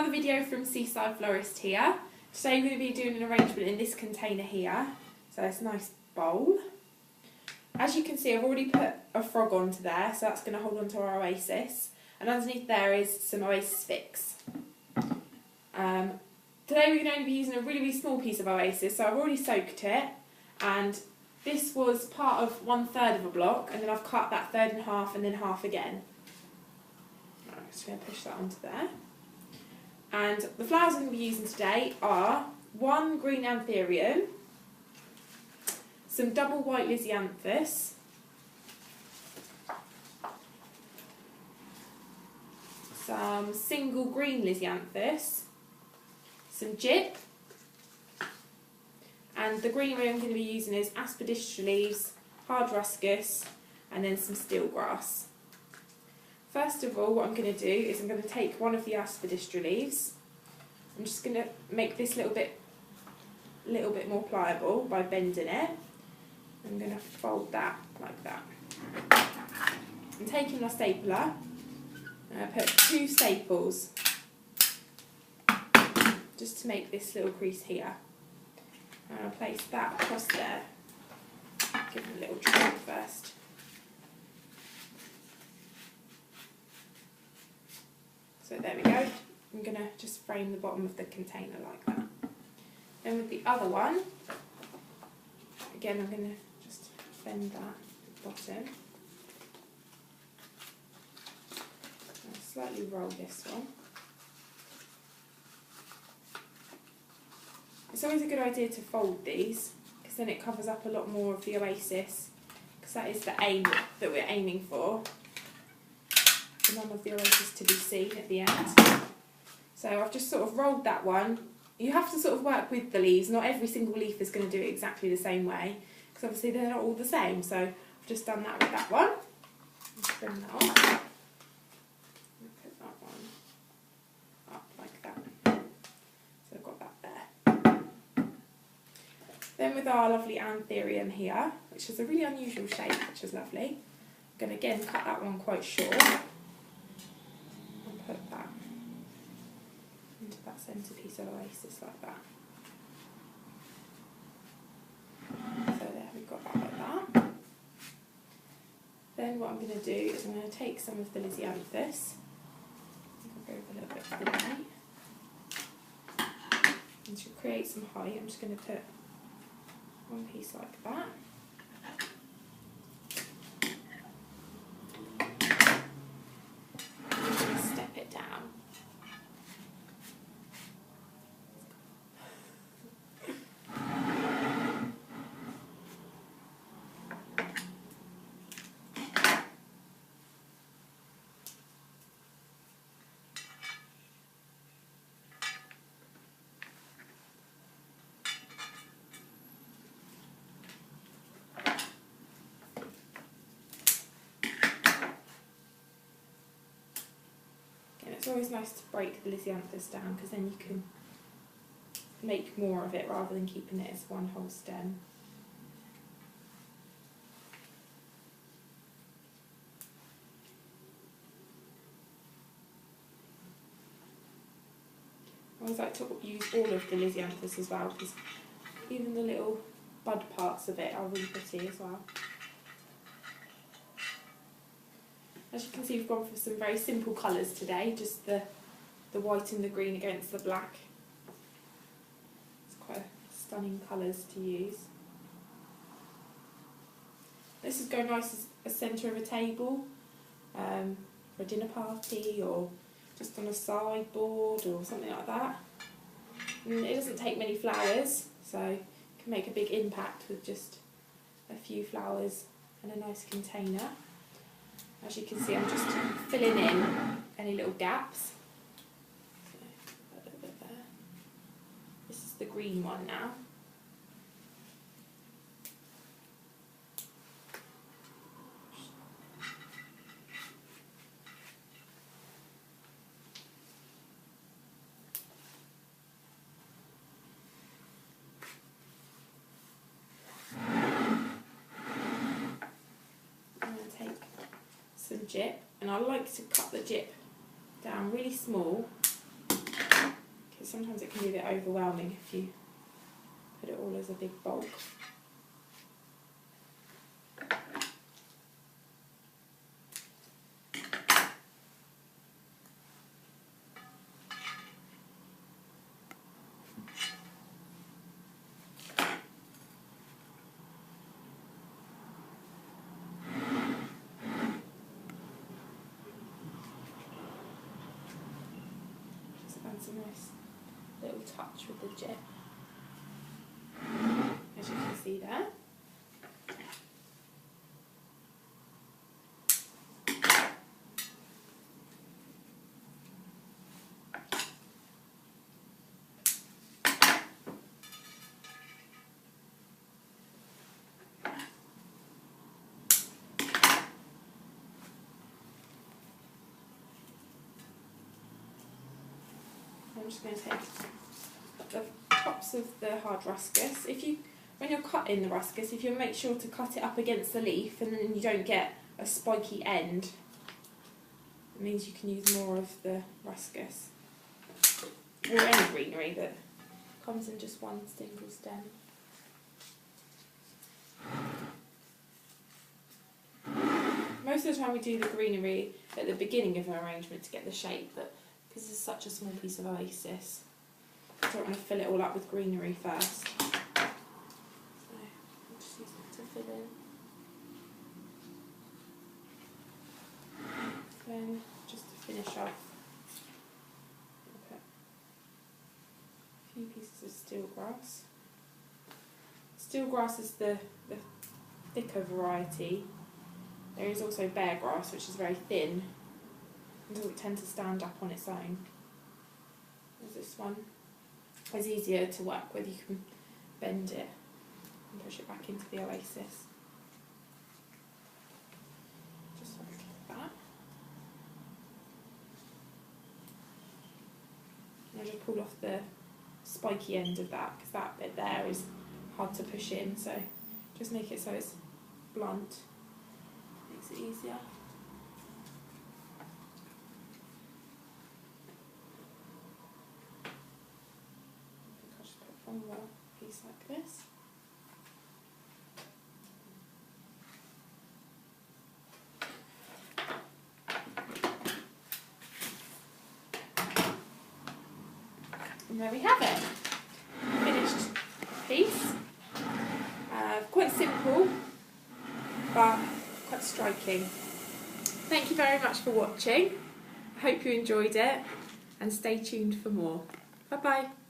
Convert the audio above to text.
another video from Seaside Florist here. Today we're going to be doing an arrangement in this container here. So it's a nice bowl. As you can see, I've already put a frog onto there, so that's going to hold onto our Oasis. And underneath there is some Oasis Fix. Today we're going to only be using a really small piece of Oasis, so I've already soaked it. And this was part of 1/3 of a block, and then I've cut that third in half and then half again. I'm just going to push that onto there. And the flowers I'm going to be using today are 1 green anthurium, some double white lisianthus, some single green lisianthus, some gyp, and the greenery I'm going to be using is aspidistra leaves, hard ruscus, and then some steel grass. First of all, what I'm going to do is I'm going to take one of the aspidistra leaves. I'm just going to make this little bit more pliable by bending it. I'm going to fold that like that. I'm taking my stapler and I put 2 staples just to make this little crease here. And I'll place that across there. Give it a little trim first. So there we go. I'm going to just frame the bottom of the container like that. Then with the other one, again I'm going to just bend that bottom. I'll slightly roll this one. It's always a good idea to fold these, because then it covers up a lot more of the Oasis, because that is the aim that we're aiming for. None of the Oasis to be seen at the end. So I've just sort of rolled that one. You have to sort of work with the leaves. Not every single leaf is going to do it exactly the same way, because obviously they're not all the same. So I've just done that with that one. Just bring that on. Put that one up like that. So I've got that there. Then with our lovely anthurium here, which is a really unusual shape, which is lovely. I'm going to again cut that one quite short. Put that into that centrepiece of Oasis like that. So there, we've got that like that. Then what I'm going to do is I'm going to take some of the lisianthus. I'll go a little bit to the right. And to create some height, I'm just going to put one piece like that. It's always nice to break the lisianthus down, because then you can make more of it rather than keeping it as one whole stem. I always like to use all of the lisianthus as well, because even the little bud parts of it are really pretty as well. As you can see, we've gone for some very simple colours today, just the white and the green against the black. It's quite stunning colours to use. This would go nice as a centre of a table, for a dinner party, or just on a sideboard or something like that. And it doesn't take many flowers, so you can make a big impact with just a few flowers and a nice container. As you can see, I'm just filling in any little gaps. So, a little bit there. This is the green one now. Some gyp, and I like to cut the gyp down really small, But sometimes it can be a bit overwhelming if you put it all as a big bulk. That's a nice little touch with the jet, as you can see there. I'm just going to take the tops of the hard ruscus. When you're cutting the ruscus, if you make sure to cut it up against the leaf and then you don't get a spiky end, it means you can use more of the ruscus. Or any greenery that comes in just one single stem. Most of the time we do the greenery at the beginning of an arrangement to get the shape, but because it's such a small piece of oasis, I don't want to fill it all up with greenery first. So I'll just use it to fill in. Then just to finish off, I'll put a few pieces of steel grass. Steel grass is the thicker variety. There is also bear grass, which is very thin and doesn't tend to stand up on its own. There's this one. It's easier to work with. You can bend it and push it back into the oasis. Just like that. And I just pulled off the spiky end of that because that bit there is hard to push in. So just make it so it's blunt. Makes it easier. From a piece like this. And there we have it. Finished piece. Quite simple, but quite striking. Thank you very much for watching. I hope you enjoyed it and stay tuned for more. Bye bye.